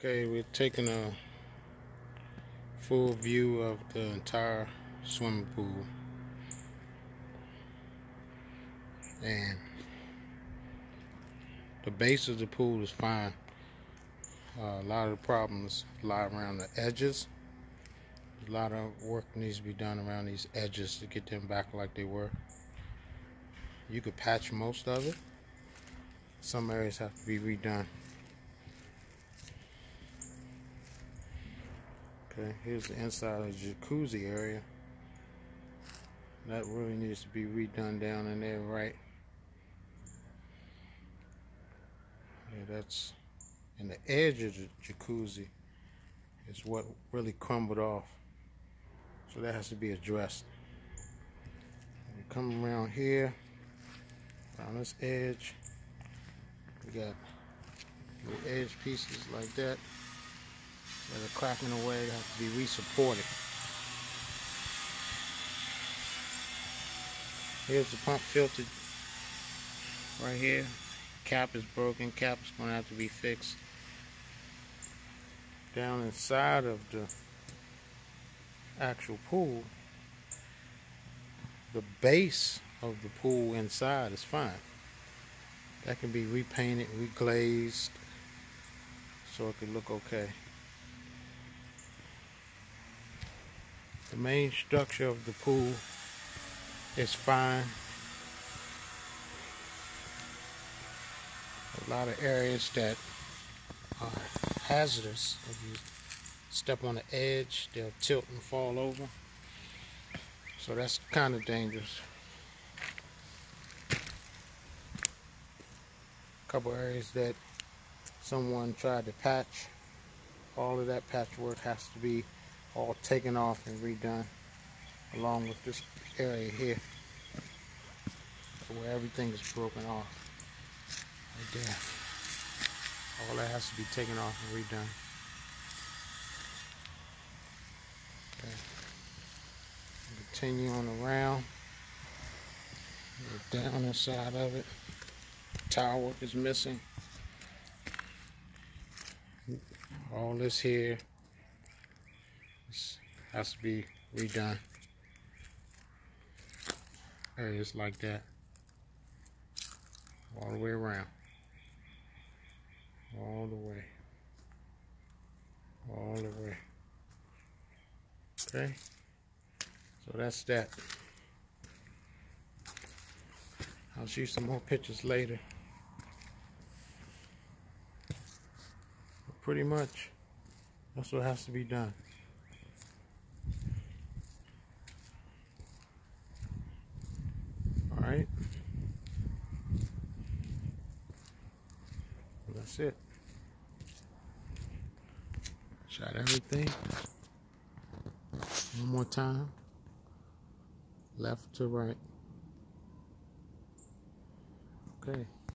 Okay, we're taking a full view of the entire swimming pool, and the base of the pool is fine. A lot of the problems lie around the edges. A lot of work needs to be done around these edges to get them back like they were. You could patch most of it. Some areas have to be redone. Okay, here's the inside of the jacuzzi area. That really needs to be redone down in there, right? Yeah, that's in the edge of the jacuzzi is what really crumbled off. So that has to be addressed. We come around here, around this edge, we got little edge pieces like that that are cracking away, that have to be re-supported. Here's the pump filter right here. Cap is broken. Cap is going to have to be fixed. Down inside of the actual pool, the base of the pool inside is fine. That can be repainted, reglazed, so it can look okay. The main structure of the pool is fine. A lot of areas that are hazardous. If you step on the edge, they'll tilt and fall over. So that's kind of dangerous. A couple areas that someone tried to patch. All of that patchwork has to be all taken off and redone, along with this area here where everything is broken off. Right there. All that has to be taken off and redone. Okay. Continue on around. We're down inside of it. Tile work is missing. All this here has to be redone. Areas like that. All the way around. All the way. All the way. Okay? So that's that. I'll shoot some more pictures later. But pretty much, that's what has to be done. Alright? That's it. Shot everything. One more time. Left to right. Okay.